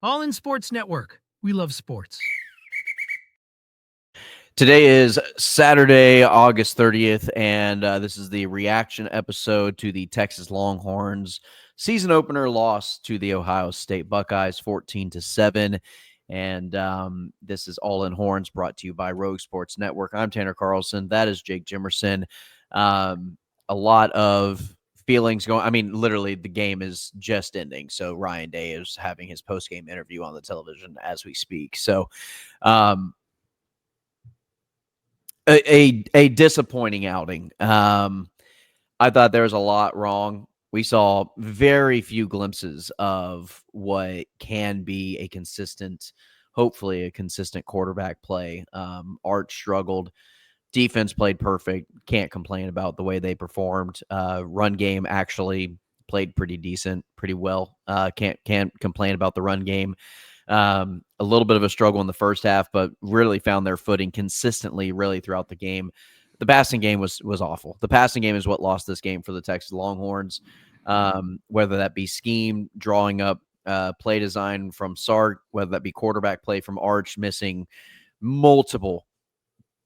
All in Sports Network. We love sports. Today is Saturday, August 30th, and this is the reaction episode to the Texas Longhorns season opener loss to the Ohio State Buckeyes 14-7. And this is All in Horns, brought to you by Rogue Sports Network. I'm Tanner Carlson. That is Jake Jimerson. A lot of feelings going. I mean, literally, the game is just ending. So Ryan Day is having his post-game interview on the television as we speak. So, a disappointing outing. I thought there was a lot wrong. We saw very few glimpses of what can be a consistent, hopefully a consistent quarterback play. Arch struggled. Defense played perfect. Can't complain about the way they performed. Run game actually played pretty decent, pretty well. Can't complain about the run game. A little bit of a struggle in the first half, but really found their footing consistently really throughout the game. The passing game was awful. The passing game is what lost this game for the Texas Longhorns, whether that be scheme, drawing up play design from Sark, whether that be quarterback play from Arch, missing multiple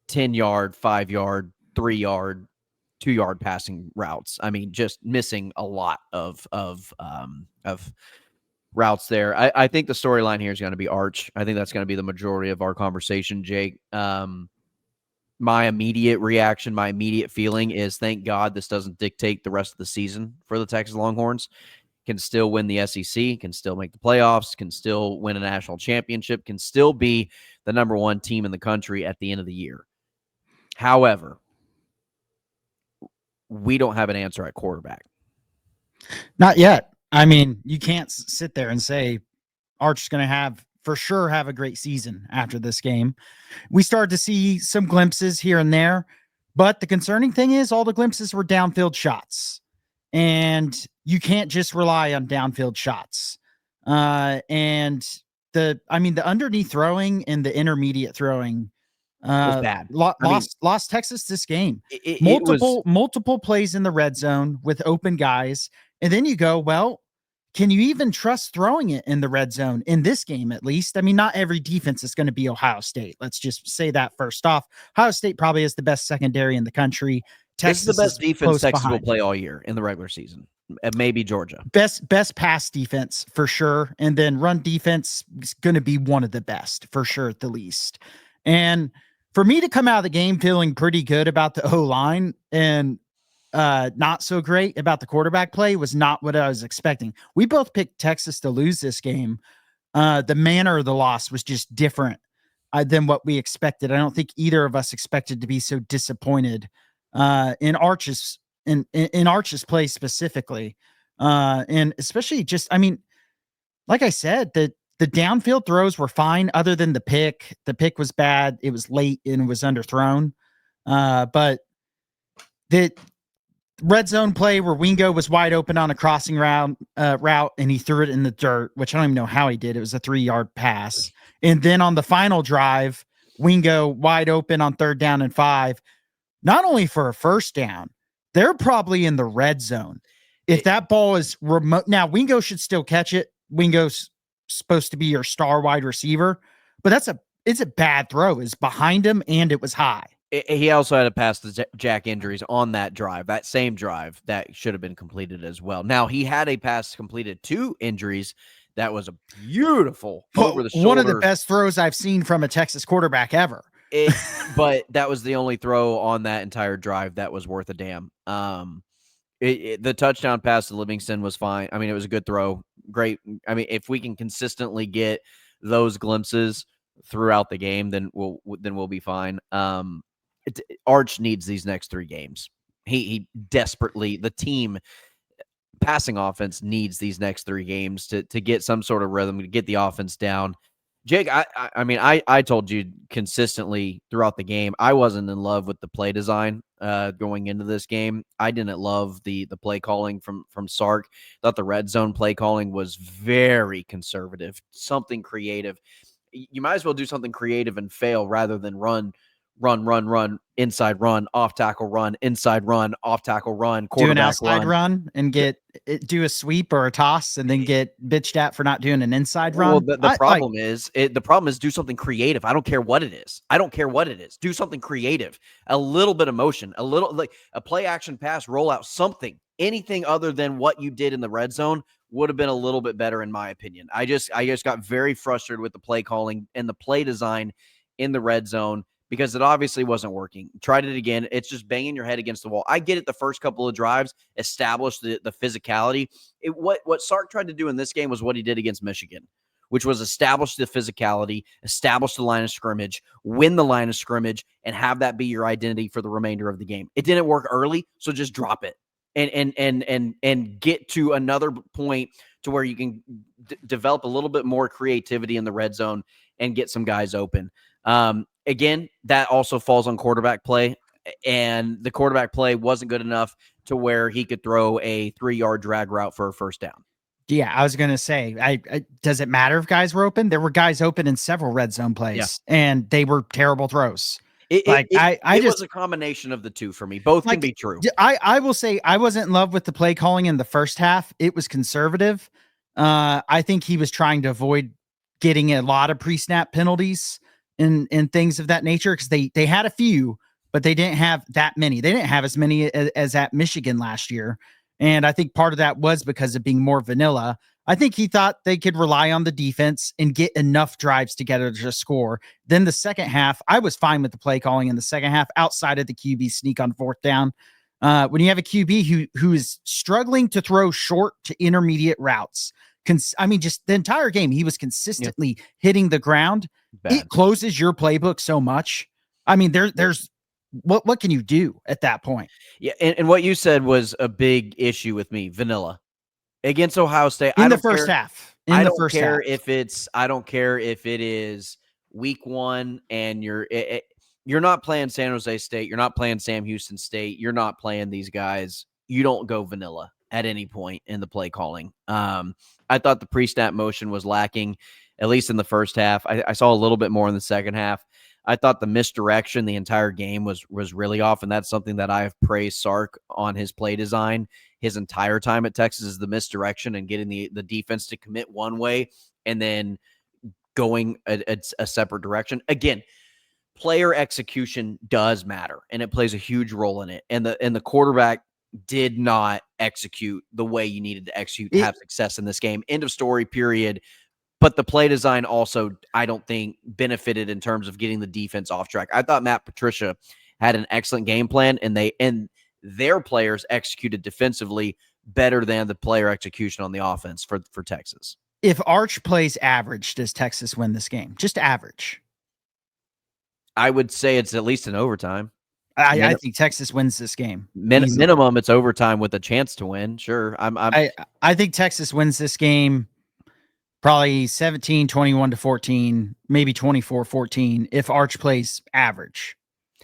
10-yard, 5-yard, 3-yard, 2-yard passing routes. I mean, just missing a lot of routes there. I think the storyline here is going to be Arch. I think that's going to be the majority of our conversation, Jake. My immediate reaction, my immediate feeling is, thank God this doesn't dictate the rest of the season for the Texas Longhorns. Can still win the SEC, can still make the playoffs, can still win a national championship, can still be the number one team in the country at the end of the year. However, we don't have an answer at quarterback. Not yet. I mean, you can't sit there and say Arch is going to for sure have a great season after this game. We started to see some glimpses here and there, but the concerning thing is all the glimpses were downfield shots, and you can't just rely on downfield shots. And the underneath throwing and the intermediate throwing was bad. Lost Texas this game. Multiple plays in the red zone with open guys. And then you go, well, can you even trust throwing it in the red zone in this game, at least? I mean, not every defense is going to be Ohio State. Let's just say that first off. Ohio State probably is the best secondary in the country. Texas this is the best defense Texas will play all year in the regular season. Maybe Georgia. Best pass defense for sure. And then run defense is going to be one of the best for sure, at the least. And for me to come out of the game feeling pretty good about the O-line and not so great about the quarterback play was not what I was expecting. We both picked Texas to lose this game. The manner of the loss was just different than what we expected. I don't think either of us expected to be so disappointed in Arch's play specifically. And especially just, I mean, like I said, the downfield throws were fine other than the pick. The pick was bad. It was late and it was underthrown. But the red zone play where Wingo was wide open on a crossing route and he threw it in the dirt, which I don't even know how he did. It was a 3-yard pass. And then on the final drive, Wingo wide open on 3rd down and 5, not only for a first down, they're probably in the red zone. If that ball is remote, now Wingo should still catch it. Wingo's supposed to be your star wide receiver, but it's a bad throw. It's behind him and it was high. He also had a pass to Jack injuries on that drive, that same drive that should have been completed as well. Now, he had a pass completed to injuries. That was a beautiful over the shoulder. One of the best throws I've seen from a Texas quarterback ever. But that was the only throw on that entire drive that was worth a damn. The touchdown pass to Livingston was fine. I mean, it was a good throw. Great. I mean, if we can consistently get those glimpses throughout the game, then we'll be fine. Arch needs these next 3 games. He desperately, the team passing offense needs these next 3 games to get some sort of rhythm, to get the offense down. Jake, I mean, I told you consistently throughout the game, I wasn't in love with the play design going into this game. I didn't love the play calling from Sark. Thought the red zone play calling was very conservative, something creative. You might as well do something creative and fail rather than run run, inside run, off tackle run, inside run, off tackle run, Do an quarterback outside run and do a sweep or a toss and then get bitched at for not doing an inside run. Well, the problem is do something creative. I don't care what it is. Do something creative. A little bit of motion, a little like a play action pass, rollout, something. Anything other than what you did in the red zone would have been a little bit better in my opinion. I just got very frustrated with the play calling and the play design in the red zone because it obviously wasn't working. Tried it again. It's just banging your head against the wall. I get it. The first couple of drives established the physicality. What Sark tried to do in this game was what he did against Michigan, which was establish the physicality, establish the line of scrimmage, win the line of scrimmage, and have that be your identity for the remainder of the game. It didn't work early, so just drop it and get to another point to where you can develop a little bit more creativity in the red zone and get some guys open. Again, that also falls on quarterback play, and the quarterback play wasn't good enough to where he could throw a 3-yard drag route for a first down. Yeah, I was going to say, I does it matter if guys were open? There were guys open in several red zone plays, and they were terrible throws. It was a combination of the two for me. Both can be true. I will say I wasn't in love with the play calling in the first half. It was conservative. I think he was trying to avoid getting a lot of pre-snap penalties and things of that nature because they had a few, but they didn't have that many. They didn't have as many as at Michigan last year. And I think part of that was because of being more vanilla. I think he thought they could rely on the defense and get enough drives together to score. Then the second half, I was fine with the play calling in the second half outside of the QB sneak on fourth down. When you have a QB who is struggling to throw short to intermediate routes, just the entire game, he was consistently hitting the ground. Bad. It closes your playbook so much. I mean, there's what can you do at that point? Yeah, and what you said was a big issue with me. Vanilla against Ohio State in the first half. I don't care if it is week 1 and you're not playing San Jose State, you're not playing Sam Houston State, you're not playing these guys. You don't go vanilla at any point in the play calling. I thought the pre-snap motion was lacking, at least in the first half. I saw a little bit more in the second half. I thought the misdirection the entire game was really off, and that's something that I've praised Sark on his play design his entire time at Texas is the misdirection and getting the defense to commit one way and then going a separate direction. Again, player execution does matter, and it plays a huge role in it. And the quarterback did not execute the way you needed to execute to have success in this game. End of story, period. But the play design also, I don't think, benefited in terms of getting the defense off track. I thought Matt Patricia had an excellent game plan, and their players executed defensively better than the player execution on the offense for Texas. If Arch plays average, does Texas win this game? Just average. I would say it's at least in overtime. I think Texas wins this game. Minimum, it's overtime with a chance to win. Sure. I think Texas wins this game probably 17-21-14, maybe 24-14 if Arch plays average.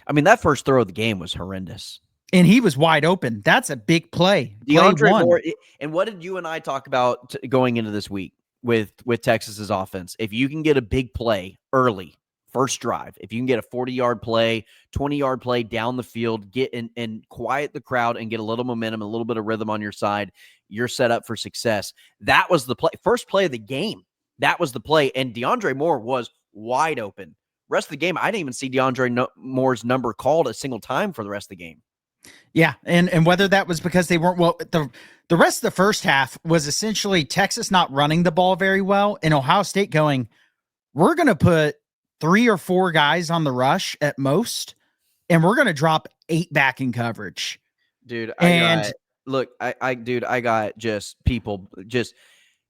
I mean, that first throw of the game was horrendous. And he was wide open. That's a big play. DeAndre Moore. And what did you and I talk about going into this week with Texas's offense? If you can get a big play early, first drive, if you can get a 40-yard play, 20-yard play down the field, get in and quiet the crowd and get a little momentum, a little bit of rhythm on your side, you're set up for success. That was the play. First play of the game. That was the play. And DeAndre Moore was wide open. Rest of the game, I didn't even see DeAndre Moore's number called a single time for the rest of the game. Yeah, and whether that was because they weren't the rest of the first half was essentially Texas not running the ball very well and Ohio State going, we're going to put 3 or 4 guys on the rush at most, and we're going to drop 8 back in coverage. Dude, I got just people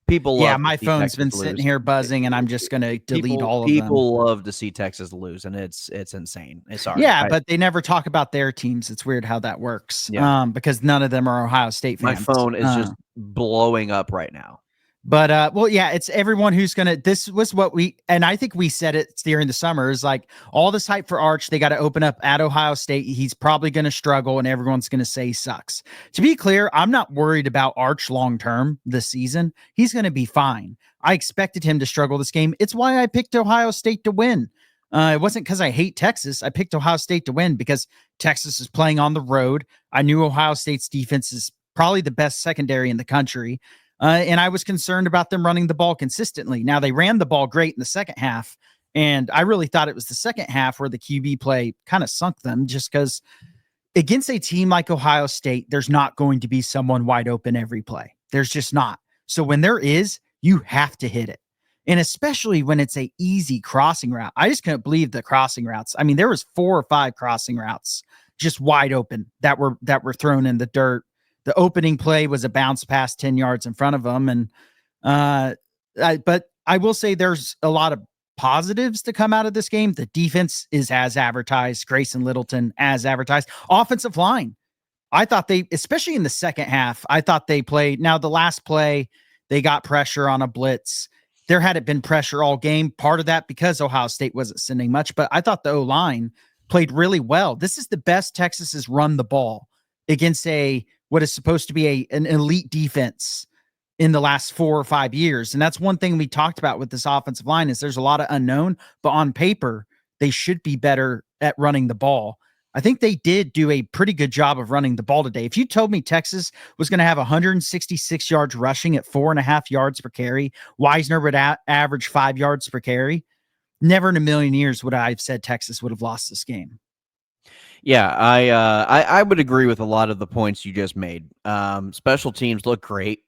yeah, my phone's Texas been sitting here buzzing, and I'm just going to delete all of them. People love to see Texas lose, and it's insane. It's all right. Yeah, but they never talk about their teams. It's weird how that works. Yeah. Because none of them are Ohio State fans. My phone is just blowing up right now. But, well, yeah, it's everyone who's going to, this was what and I think we said it during the summer is like all this hype for Arch, they got to open up at Ohio State. He's probably going to struggle and everyone's going to say he sucks. To be clear, I'm not worried about Arch long-term this season. He's going to be fine. I expected him to struggle this game. It's why I picked Ohio State to win. It wasn't because I hate Texas. I picked Ohio State to win because Texas is playing on the road. I knew Ohio State's defense is probably the best secondary in the country. And I was concerned about them running the ball consistently. Now, they ran the ball great in the second half. And I really thought it was the second half where the QB play kind of sunk them, just because against a team like Ohio State, there's not going to be someone wide open every play. There's just not. So when there is, you have to hit it. And especially when it's a easy crossing route. I just couldn't believe the crossing routes. I mean, there was 4 or 5 crossing routes just wide open that were thrown in the dirt. The opening play was a bounce pass 10 yards in front of them. And but I will say there's a lot of positives to come out of this game. The defense is as advertised. Grayson Littleton as advertised. Offensive line. I thought they, especially in the second half, I thought they played. Now, the last play, they got pressure on a blitz. There hadn't been pressure all game. Part of that because Ohio State wasn't sending much, but I thought the O-line played really well. This is the best Texas has run the ball against what is supposed to be an elite defense in the last 4 or 5 years. And that's one thing we talked about with this offensive line is there's a lot of unknown, but on paper, they should be better at running the ball. I think they did do a pretty good job of running the ball today. If you told me Texas was going to have 166 yards rushing at 4.5 yards per carry, Wisner would average 5 yards per carry, never in a million years would I have said Texas would have lost this game. Yeah, I would agree with a lot of the points you just made. Special teams look great.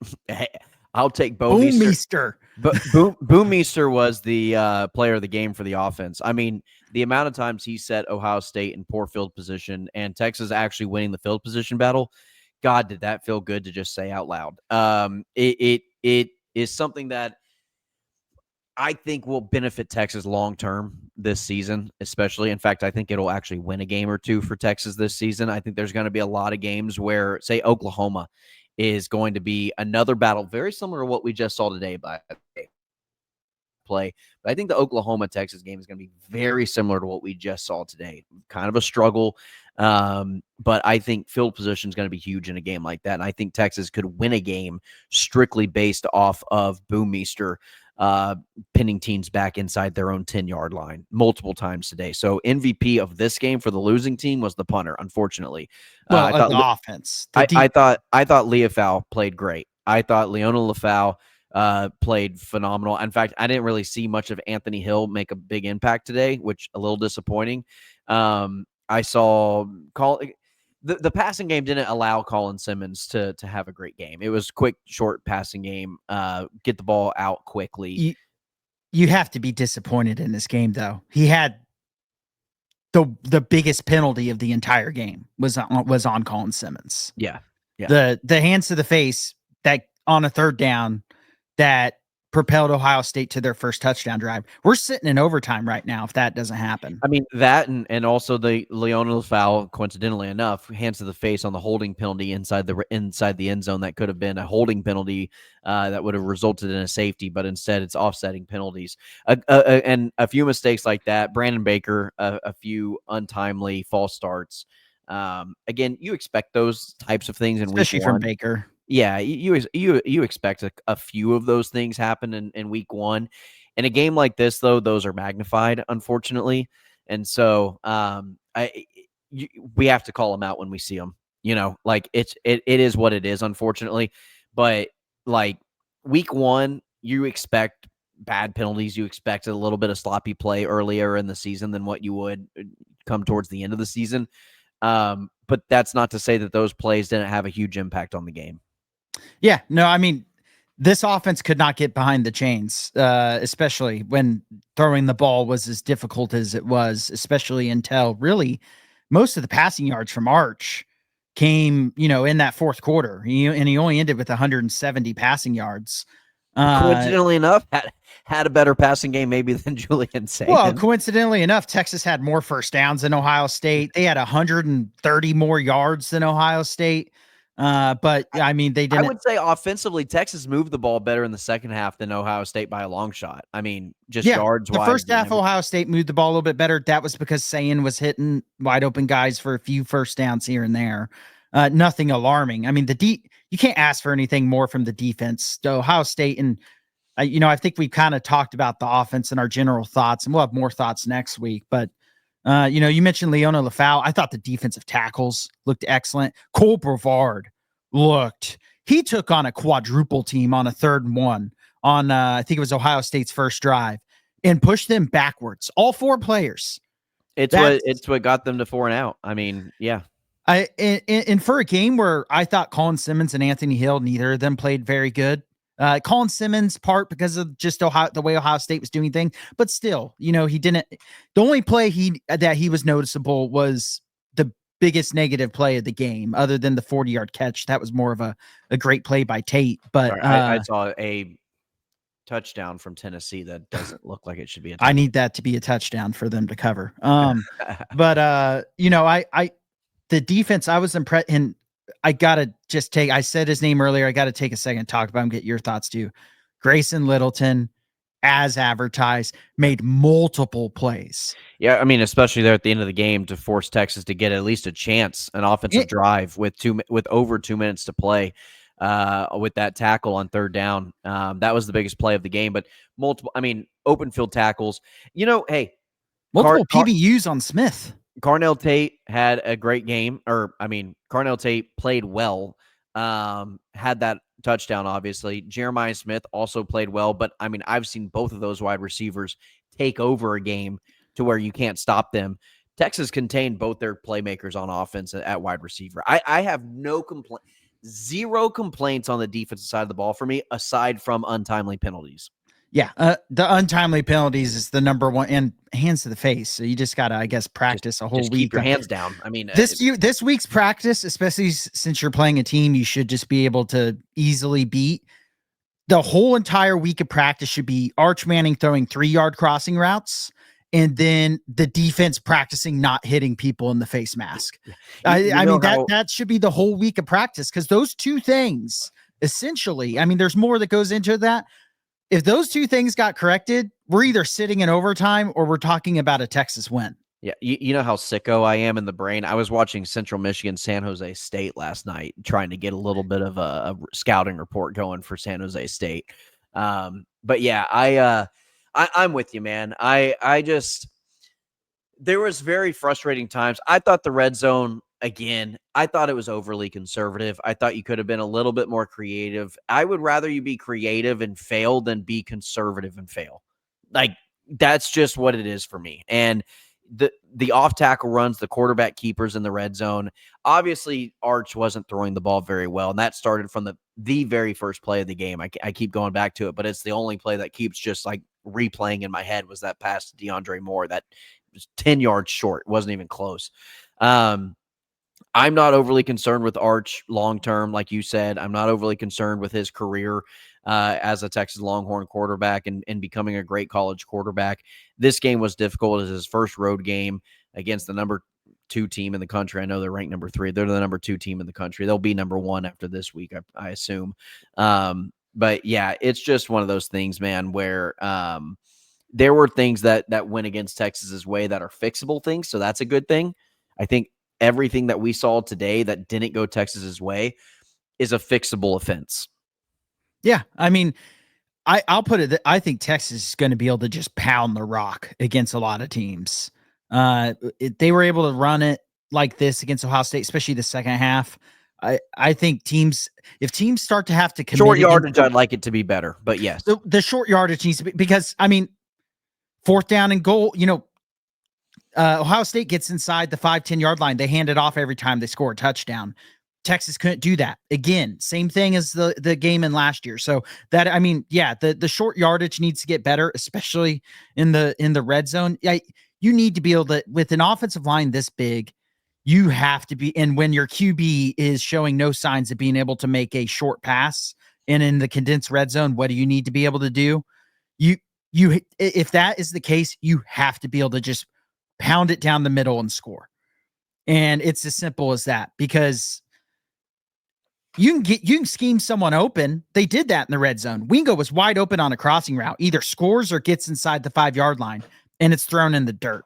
I'll take Boomeister. Boomeister was the player of the game for the offense. I mean, the amount of times he set Ohio State in poor field position and Texas actually winning the field position battle, God, did that feel good to just say out loud. It is something that I think will benefit Texas long term this season, especially. In fact, I think it'll actually win a game or two for Texas this season. I think there's going to be a lot of games where, say, Oklahoma is going to be another battle, very similar to what we just saw today by play. But I think the Oklahoma-Texas game is going to be very similar to what we just saw today. Kind of a struggle, but I think field position is going to be huge in a game like that. And I think Texas could win a game strictly based off of Boomeister pinning teams back inside their own 10-yard line multiple times today. So MVP of this game for the losing team was the punter, unfortunately. Well, I thought the offense. I thought Leofau played great. I thought Leona Leofau played phenomenal. In fact, I didn't really see much of Anthony Hill make a big impact today, which a little disappointing. I saw the passing game didn't allow Colin Simmons to have a great game. It was quick, short passing game. Get the ball out quickly. You have to be disappointed in this game, though. He had the biggest penalty of the entire game was on Colin Simmons. Yeah. The hands to the face that on a third down that propelled Ohio State to their first touchdown drive. We're sitting in overtime right now if that doesn't happen. I mean, that and also the Leona foul, coincidentally enough, hands to the face on the holding penalty inside the end zone. That could have been a holding penalty that would have resulted in a safety, but instead it's offsetting penalties. And a few mistakes like that. Brandon Baker, a few untimely false starts. Again, you expect those types of things in especially week one. From Baker. Yeah, you expect a few of those things happen in week one. In a game like this, though, those are magnified, unfortunately. And so we have to call them out when we see them. You know, like it is what it is, unfortunately. But like week one, you expect bad penalties. You expect a little bit of sloppy play earlier in the season than what you would come towards the end of the season. But that's not to say that those plays didn't have a huge impact on the game. Yeah, no, I mean, this offense could not get behind the chains, especially when throwing the ball was as difficult as it was, especially until really most of the passing yards from Arch came, in that fourth quarter. And he only ended with 170 passing yards. Coincidentally enough, had a better passing game maybe than Julian Saban. Well, coincidentally enough, Texas had more first downs than Ohio State. They had 130 more yards than Ohio State. But I mean, they didn't. I would say offensively, Texas moved the ball better in the second half than Ohio State by a long shot. I mean, just yards wise. The first half, Ohio State moved the ball a little bit better. That was because Sayin was hitting wide open guys for a few first downs here and there. Nothing alarming. I mean, you can't ask for anything more from the defense. So Ohio State, and I think we've kind of talked about the offense and our general thoughts, and we'll have more thoughts next week. But, you mentioned Leona Lafau. I thought the defensive tackles looked excellent. Cole Brevard he took on a quadruple team on a 3rd and 1 on, I think it was Ohio State's first drive, and pushed them backwards. All 4 players. It's what got them to 4 and out. I mean, yeah. And for a game where I thought Colin Simmons and Anthony Hill, neither of them played very good. Colin Simmons part because of just the way Ohio State was doing things, but still, he didn't. The only play that he was noticeable was the biggest negative play of the game, other than the 40-yard catch. That was more of a great play by Tate. But I saw a touchdown from Tennessee that doesn't look like it should be a touchdown. I need that to be a touchdown for them to cover. But the defense, I was impressed, and I gotta just I said his name earlier. I got to take a second to talk about him, get your thoughts too. Grayson Littleton, as advertised, made multiple plays. Yeah, I mean, especially there at the end of the game to force Texas to get at least a chance, an offensive drive with over 2 minutes to play. With that tackle on 3rd down, that was the biggest play of the game. But open field tackles. Hey, multiple PBUs on Smith. Carnell Tate had a great game, Carnell Tate played well, had that touchdown, obviously. Jeremiah Smith also played well, but I've seen both of those wide receivers take over a game to where you can't stop them. Texas contained both their playmakers on offense at wide receiver. I have zero complaints on the defensive side of the ball for me, aside from untimely penalties. Yeah, the untimely penalties is the number one, and hands to the face. So you just got to, I guess, practice a whole week. Keep your hands down. This week's practice, especially since you're playing a team you should just be able to easily beat. The whole entire week of practice should be Arch Manning throwing 3-yard crossing routes, and then the defense practicing not hitting people in the face mask. That should be the whole week of practice, because those 2 things, essentially, there's more that goes into that. If those 2 things got corrected, we're either sitting in overtime or we're talking about a Texas win. Yeah, you know how sicko I am in the brain. I was watching Central Michigan San Jose State last night, trying to get a little bit of a scouting report going for San Jose State. But yeah, I'm with you, man. There was very frustrating times. I thought the red zone, again, I thought it was overly conservative. I thought you could have been a little bit more creative. I would rather you be creative and fail than be conservative and fail. That's just what it is for me. And the off tackle runs, the quarterback keepers in the red zone. Obviously, Arch wasn't throwing the ball very well, and that started from the very first play of the game. I keep going back to it, but it's the only play that keeps just replaying in my head was that pass to DeAndre Moore that was 10 yards short. It wasn't even close. I'm not overly concerned with Arch long-term, like you said. I'm not overly concerned with his career as a Texas Longhorn quarterback and becoming a great college quarterback. This game was difficult as his first road game against the number 2 team in the country. I know they're ranked number 3. They're the number 2 team in the country. They'll be number 1 after this week, I assume. But yeah, it's just one of those things, man, where there were things that went against Texas's way that are fixable things. So that's a good thing. I think everything that we saw today that didn't go Texas's way is a fixable offense. Yeah. I'll put it that I think Texas is going to be able to just pound the rock against a lot of teams. They were able to run it like this against Ohio State, especially the second half. I think if teams start to have to commit short yardage, I'd like it to be better, but yes, the short yardage needs to be, because 4th down and goal, Ohio State gets inside the 5-10 yard line. They hand it off every time they score a touchdown. Texas couldn't do that. Again, same thing as the game in last year. So that, the short yardage needs to get better, especially in the red zone. You need to be able to, with an offensive line this big, you have to be, and when your QB is showing no signs of being able to make a short pass, and in the condensed red zone, what do you need to be able to do? If that is the case, you have to be able to just pound it down the middle and score. And it's as simple as that, because you can scheme someone open. They did that in the red zone. Wingo was wide open on a crossing route, either scores or gets inside the 5 yard line, and it's thrown in the dirt.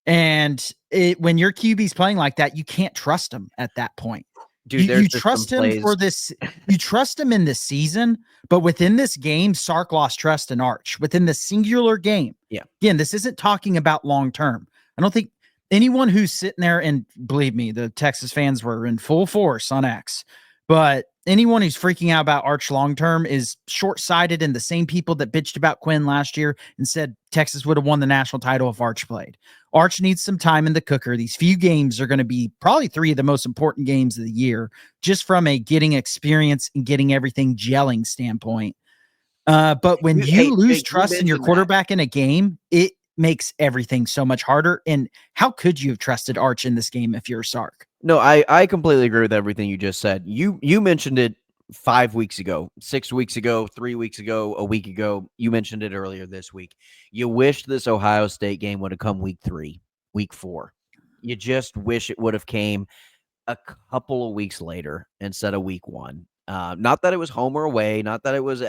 And when your QB's playing like that, you can't trust them at that point. Dude, You there's just some trust him plays. for this. You trust him in this season, but within this game, Sark lost trust in Arch within the singular game. Yeah. Again, this isn't talking about long term. I don't think anyone who's sitting there, and believe me, the Texas fans were in full force on X, but anyone who's freaking out about Arch long term is short sighted, and the same people that bitched about Quinn last year and said Texas would have won the national title if Arch played. Arch needs some time in the cooker. These few games are going to be probably 3 of the most important games of the year, just from a getting experience and getting everything gelling standpoint. But when you lose Jake, trust in your mentioned that. quarterback in a game, it makes everything so much harder. And how could you have trusted Arch in this game if you're Sark? No, I completely agree with everything you just said. You mentioned it 5 weeks ago, 6 weeks ago, 3 weeks ago, a week ago. You mentioned it earlier this week. You wish this Ohio State game would have come week 3, week 4. You just wish it would have came a couple of weeks later instead of week 1. Not that it was home or away, not that it was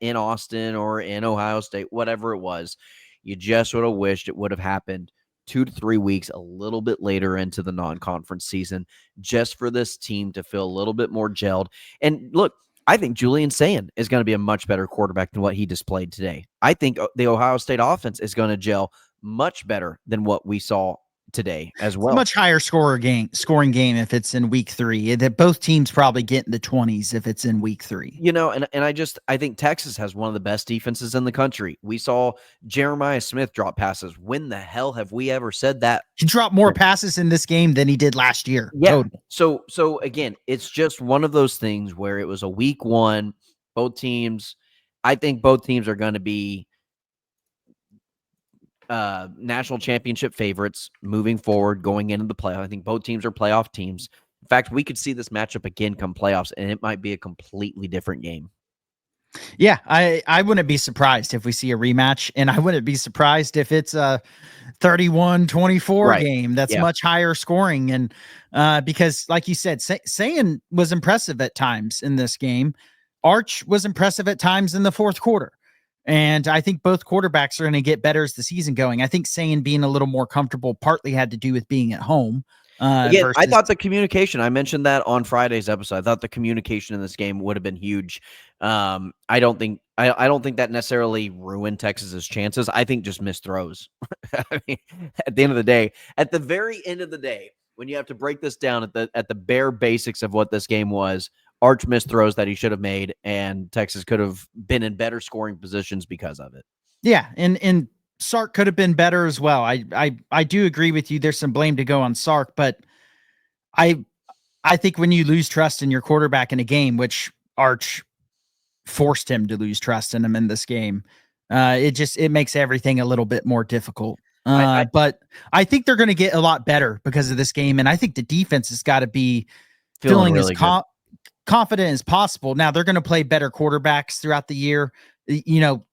in Austin or in Ohio State, whatever it was. You just would have wished it would have happened 2 to 3 weeks a little bit later into the non-conference season, just for this team to feel a little bit more gelled. And look, I think Julian Sayin is going to be a much better quarterback than what he displayed today. I think the Ohio State offense is going to gel much better than what we saw today as well. It's a much higher scoring game if it's in week 3. That both teams probably get in the 20s if it's in week 3. You know, and I think Texas has one of the best defenses in the country. We saw Jeremiah Smith drop passes. When the hell have we ever said that? He dropped more passes in this game than he did last year. Yeah. Total. So again, it's just one of those things where it was a week 1. Both teams, I think both teams are going to be national championship favorites moving forward, going into the playoff. I think both teams are playoff teams. In fact, we could see this matchup again come playoffs, and it might be a completely different game. Yeah, I wouldn't be surprised if we see a rematch, and I wouldn't be surprised if it's a 31-24 game that's much higher scoring. And because, like you said, Sayin was impressive at times in this game. Arch was impressive at times in the fourth quarter. And I think both quarterbacks are going to get better as the season going. I think Sayin being a little more comfortable partly had to do with being at home. Again, I thought the communication, I mentioned that on Friday's episode. I thought the communication in this game would have been huge. I don't think that necessarily ruined Texas's chances. I think just missed throws. I mean, at the end of the day, at the very end of the day, when you have to break this down at the bare basics of what this game was, Arch missed throws that he should have made, and Texas could have been in better scoring positions because of it. Yeah, and Sark could have been better as well. I do agree with you. There's some blame to go on Sark, but I think when you lose trust in your quarterback in a game, which Arch forced him to lose trust in him in this game, it makes everything a little bit more difficult. But I think they're going to get a lot better because of this game, and I think the defense has got to be feeling really as confident as possible. Now they're going to play better quarterbacks throughout the year. You know,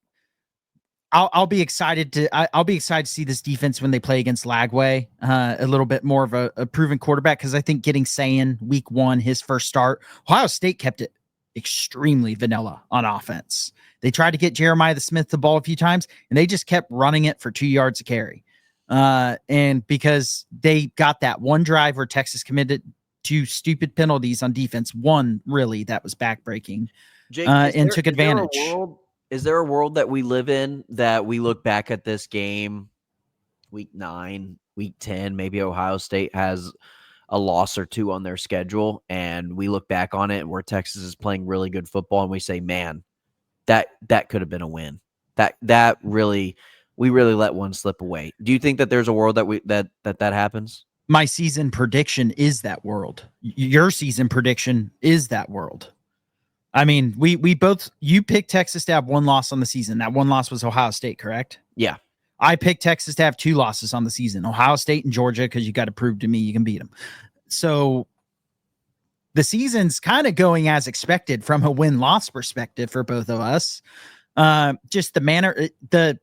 I'll be excited to see this defense when they play against Lagway, a little bit more of a proven quarterback, because I think getting Sayin week 1, his first start, Ohio State kept it extremely vanilla on offense. They tried to get Jeremiah Smith the ball a few times, and they just kept running it for 2 yards a carry. And because they got that one drive where Texas committed 2 stupid penalties on defense, one really that was backbreaking, and took advantage. Is there a world that we live in that we look back at this game, week 9, week 10, maybe Ohio State has a loss or 2 on their schedule, and we look back on it where Texas is playing really good football, and we say, man, that could have been a win. That really, we really let one slip away. Do you think that there's a world that happens? My season prediction is that world. Your season prediction is that world. I mean, you picked Texas to have 1 loss on the season. That 1 loss was Ohio State, correct? Yeah. I picked Texas to have 2 losses on the season, Ohio State and Georgia, because you got to prove to me you can beat them. So the season's kind of going as expected from a win-loss perspective for both of us. Just the manner, the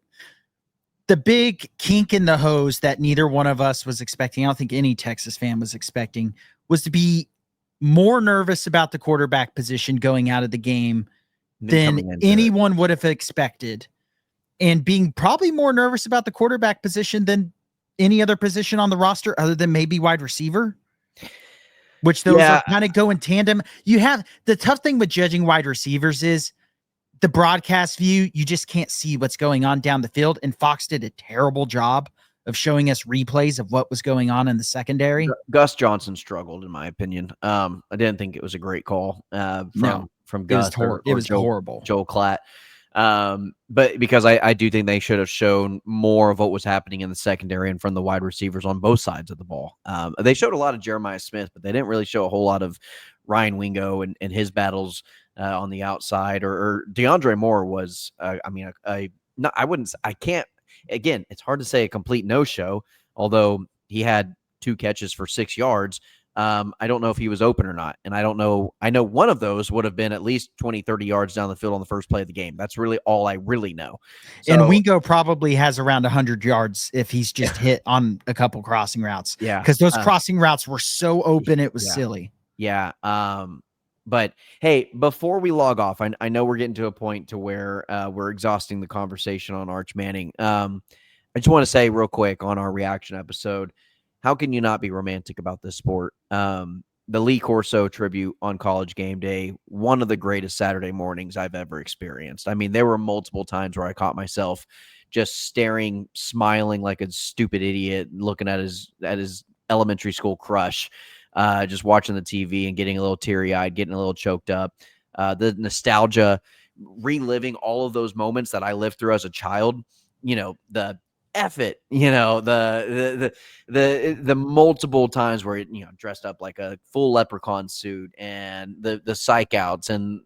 big kink in the hose that neither one of us was expecting, I don't think any Texas fan was expecting, was to be more nervous about the quarterback position going out of the game than anyone would have expected, and being probably more nervous about the quarterback position than any other position on the roster other than maybe wide receiver. which those are kind of go in tandem. You have the tough thing with judging wide receivers is the broadcast view. You just can't see what's going on down the field. And Fox did a terrible job of showing us replays of what was going on in the secondary. Gus Johnson struggled, in my opinion. I didn't think it was a great call from Gus it was horrible. Joel Klatt. But because I do think they should have shown more of what was happening in the secondary and from the wide receivers on both sides of the ball. They showed a lot of Jeremiah Smith, but they didn't really show a whole lot of Ryan Wingo and his battles on the outside. Or DeAndre Moore was, again, it's hard to say a complete no-show, although he had 2 catches for 6 yards. I don't know if he was open or not. And I don't know. I know one of those would have been at least 20, 30 yards down the field on the first play of the game. That's really all I really know. So, and Wingo probably has around 100 yards if he's just hit on a couple crossing routes. Yeah. Because those crossing routes were so open, it was silly. Yeah. But hey, before we log off, I know we're getting to a point to where we're exhausting the conversation on Arch Manning. I just want to say real quick on our reaction episode, how can you not be romantic about this sport? The Lee Corso tribute on College Game Day, one of the greatest Saturday mornings I've ever experienced. I mean, there were multiple times where I caught myself just staring, smiling like a stupid idiot, looking at his elementary school crush, just watching the TV and getting a little teary-eyed, getting a little choked up. The nostalgia, reliving all of those moments that I lived through as a child, the F it, the multiple times where dressed up like a full leprechaun suit, and the psych outs, and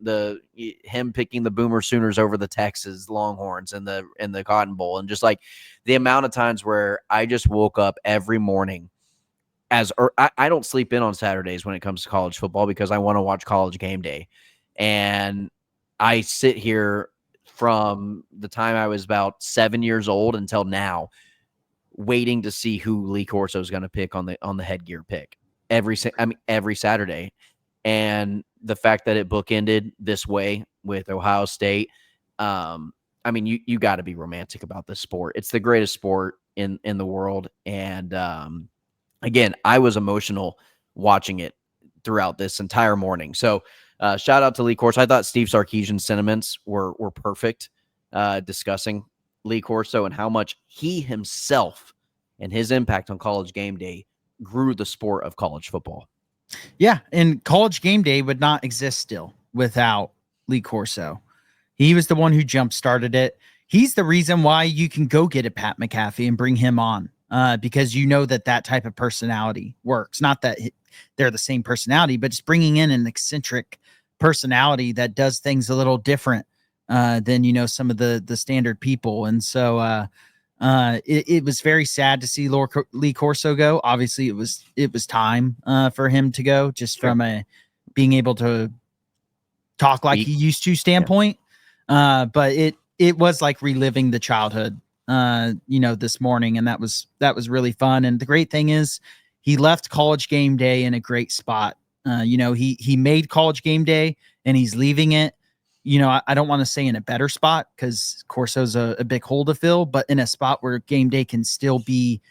him picking the Boomer Sooners over the Texas Longhorns and the Cotton Bowl, and just like the amount of times where I just woke up every morning I don't sleep in on Saturdays when it comes to college football because I want to watch College Game Day, and I sit here from the time I was about 7 years old until now, waiting to see who Lee Corso is going to pick on the headgear pick every Saturday. And the fact that it bookended this way with Ohio State, you got to be romantic about this sport. It's the greatest sport in the world. And again, I was emotional watching it throughout this entire morning. So shout out to Lee Corso. I thought Steve Sarkisian's sentiments were perfect, discussing Lee Corso and how much he himself and his impact on College Game Day grew the sport of college football. Yeah, and College Game Day would not exist still without Lee Corso. He was the one who jump-started it. He's the reason why you can go get a Pat McAfee and bring him on, because that type of personality works. Not that they're the same personality, but just bringing in an eccentric personality that does things a little different than some of the standard people. And so it was very sad to see Lee Corso go. Obviously, it was time for him to go, just from a being able to talk like he used to standpoint. Yeah. But it was like reliving the childhood, this morning, and that was really fun. And the great thing is, he left College Game Day in a great spot. He made College Game Day, and he's leaving it. I don't want to say in a better spot, because Corso's a big hole to fill, but in a spot where Game Day can still be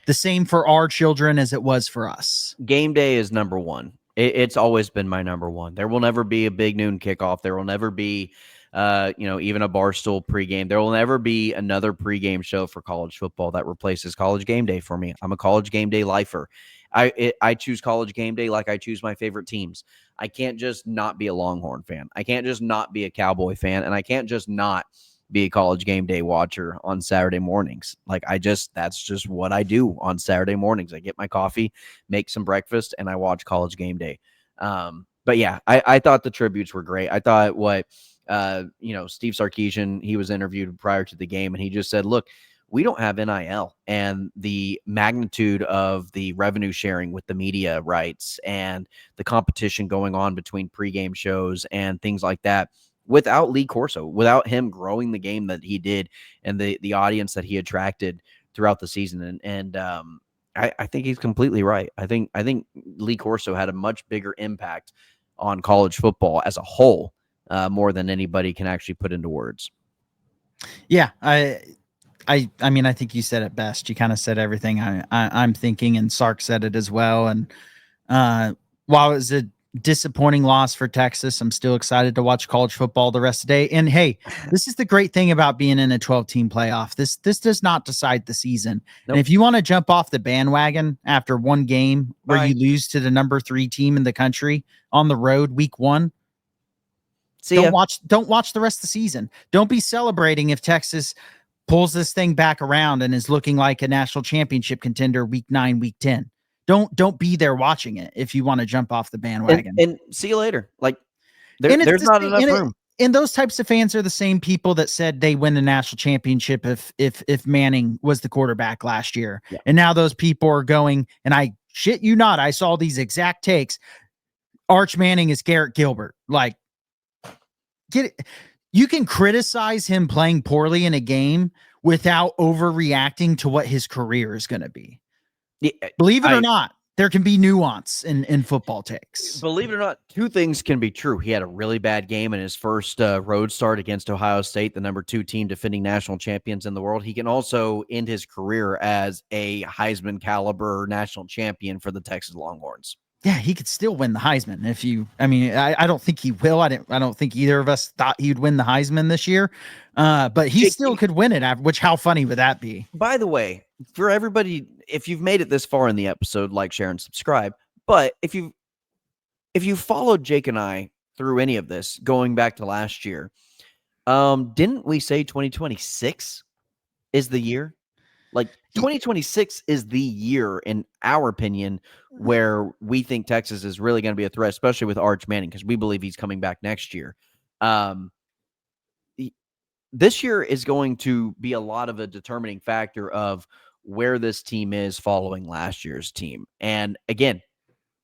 the same for our children as it was for us. Game Day is number one. It's always been my number one. There will never be a big noon kickoff. There will never be, even a Barstool pregame. There will never be another pregame show for college football that replaces College Game Day for me. I'm a College Game Day lifer. I choose College Game Day like I choose my favorite teams. I can't just not be a Longhorn fan. I can't just not be a Cowboy fan. And I can't just not be a College Game Day watcher on Saturday mornings. That's just what I do on Saturday mornings. I get my coffee, make some breakfast, and I watch College Game Day. But yeah, I thought the tributes were great. I thought Steve Sarkisian, he was interviewed prior to the game, and he just said, look, we don't have NIL, and the magnitude of the revenue sharing with the media rights and the competition going on between pregame shows and things like that, without Lee Corso, without him growing the game that he did and the audience that he attracted throughout the season. And I think he's completely right. I think Lee Corso had a much bigger impact on college football as a whole, more than anybody can actually put into words. Yeah, I think you said it best. You kind of said everything I'm thinking, and Sark said it as well. And while it was a disappointing loss for Texas, I'm still excited to watch college football the rest of the day. And hey, this is the great thing about being in a 12-team playoff. This does not decide the season. Nope. And if you want to jump off the bandwagon after one game where Bye. you lose to the number 3 team in the country on the road week 1, don't watch the rest of the season. Don't be celebrating if Texas pulls this thing back around and is looking like a national championship contender week 9, week 10. Don't be there watching it if you want to jump off the bandwagon. And see you later. Like there's not enough room. And those types of fans are the same people that said they win the national championship if Manning was the quarterback last year. Yeah. And now those people are going, and I shit you not, I saw these exact takes. Arch Manning is Garrett Gilbert. Like, get it. You can criticize him playing poorly in a game without overreacting to what his career is going to be. Yeah, believe it or not, there can be nuance in football takes. Believe it or not, two things can be true. He had a really bad game in his first road start against Ohio State, the number 2 team defending national champions in the world. He can also end his career as a Heisman caliber national champion for the Texas Longhorns. Yeah, he could still win the Heisman I don't think he will. I don't think either of us thought he'd win the Heisman this year. But he still could win it, which how funny would that be? By the way, for everybody, if you've made it this far in the episode, like, share, and subscribe. But if you followed Jake and I through any of this going back to last year, didn't we say 2026 is the year? Like 2026 is the year, in our opinion, where we think Texas is really going to be a threat, especially with Arch Manning, because we believe he's coming back next year. This year is going to be a lot of a determining factor of where this team is following last year's team. And again,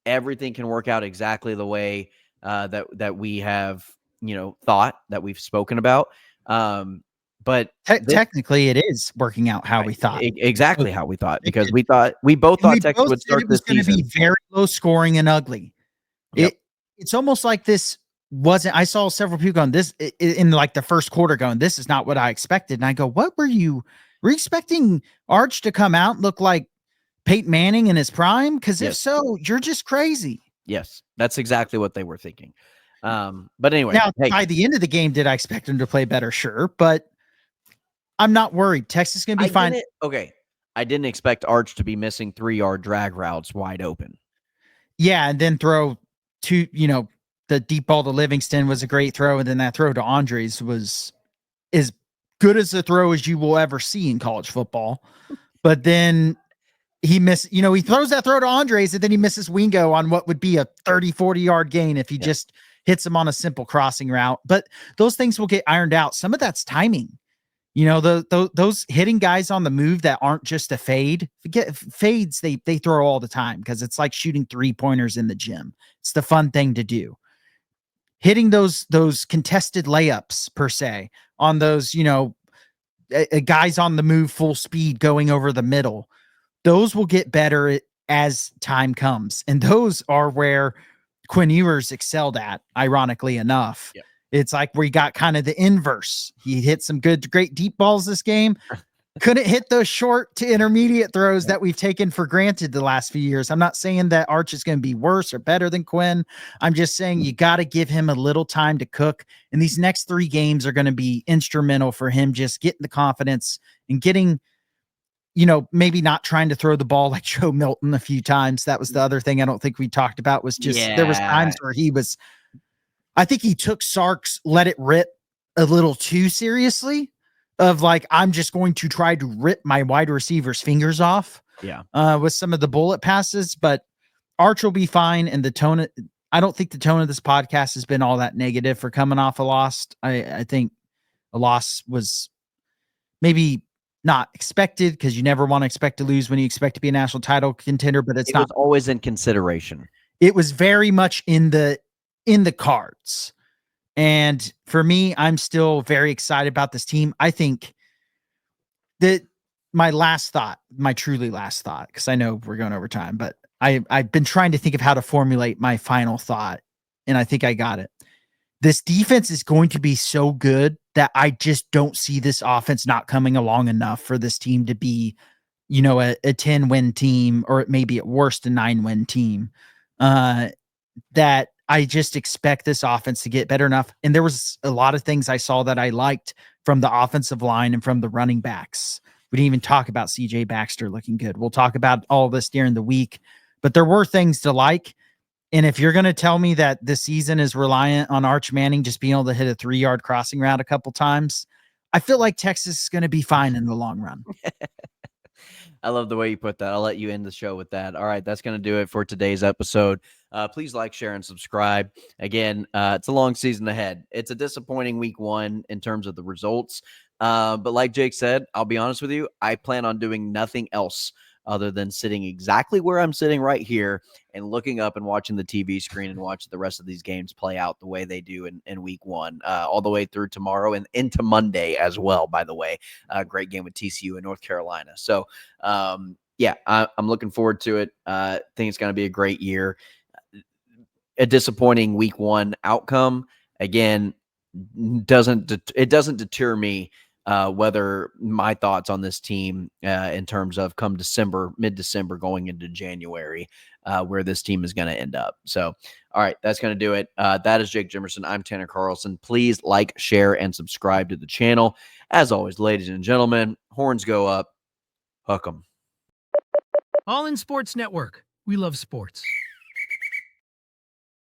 everything can work out exactly the way that we have, thought, that we've spoken about. But technically, it is working out how we thought. Exactly how we thought, because we both thought Texas would start this season. It was going to be very low scoring and ugly. Yep. It's almost like this wasn't. I saw several people going this in like the first quarter going, this is not what I expected. And I go, what were you expecting Arch to come out and look like Peyton Manning in his prime? Because if so, you're just crazy. Yes, that's exactly what they were thinking. But anyway, now by the end of the game, did I expect him to play better? Sure, but I'm not worried. Texas is going to be fine. I didn't expect Arch to be missing 3-yard drag routes wide open. Yeah, and then throw two, the deep ball to Livingston was a great throw, and then that throw to Andres was as good as a throw as you will ever see in college football. But then he he throws that throw to Andres, and then he misses Wingo on what would be a 30, 40-yard gain if he just hits him on a simple crossing route. But those things will get ironed out. Some of that's timing. Those hitting guys on the move that aren't just a fade. Forget fades, they throw all the time because it's like shooting 3-pointers in the gym. It's the fun thing to do. Hitting those contested layups per se on those, guys on the move full speed going over the middle. Those will get better as time comes. And those are where Quinn Ewers excelled at, ironically enough. Yep. It's like where he got kind of the inverse. He hit some great deep balls this game. Couldn't hit those short to intermediate throws that we've taken for granted the last few years. I'm not saying that Arch is going to be worse or better than Quinn. I'm just saying you got to give him a little time to cook. And these next 3 games are going to be instrumental for him just getting the confidence and getting, maybe not trying to throw the ball like Joe Milton a few times. That was the other thing I don't think we talked about was just there was times where I think he took Sark's let it rip a little too seriously of like, I'm just going to try to rip my wide receiver's fingers off with some of the bullet passes, but Arch will be fine. And I don't think the tone of this podcast has been all that negative for coming off a loss. I think a loss was maybe not expected because you never want to expect to lose when you expect to be a national title contender, but it was always in consideration. It was very much in the cards. And for me, I'm still very excited about this team. I think that my truly last thought, because I know we're going over time, but I've been trying to think of how to formulate my final thought, and I think I got it. This defense is going to be so good that I just don't see this offense not coming along enough for this team to be, a 10-win team, or maybe at worst a 9-win team. that I just expect this offense to get better enough. And there was a lot of things I saw that I liked from the offensive line and from the running backs. We didn't even talk about CJ Baxter looking good. We'll talk about all this during the week, but there were things to like. And if you're going to tell me that this season is reliant on Arch Manning just being able to hit a 3-yard crossing route a couple times, I feel like Texas is going to be fine in the long run. I love the way you put that. I'll let you end the show with that. All right, that's going to do it for today's episode. Please like, share, and subscribe. Again, it's a long season ahead. It's a disappointing week 1 in terms of the results. But like Jake said, I'll be honest with you, I plan on doing nothing else other than sitting exactly where I'm sitting right here and looking up and watching the TV screen and watching the rest of these games play out the way they do in week 1, all the way through tomorrow and into Monday as well, by the way. Great game with TCU in North Carolina. So, yeah, I'm looking forward to it. I think it's going to be a great year. A disappointing week 1 outcome, again, doesn't deter me whether my thoughts on this team in terms of come December, mid-December going into January, where this team is going to end up. So, all right, that's going to do it. That is Jake Jimerson. I'm Tanner Carlson. Please like, share, and subscribe to the channel. As always, ladies and gentlemen, horns go up. Hook 'em. All in Sports Network. We love sports.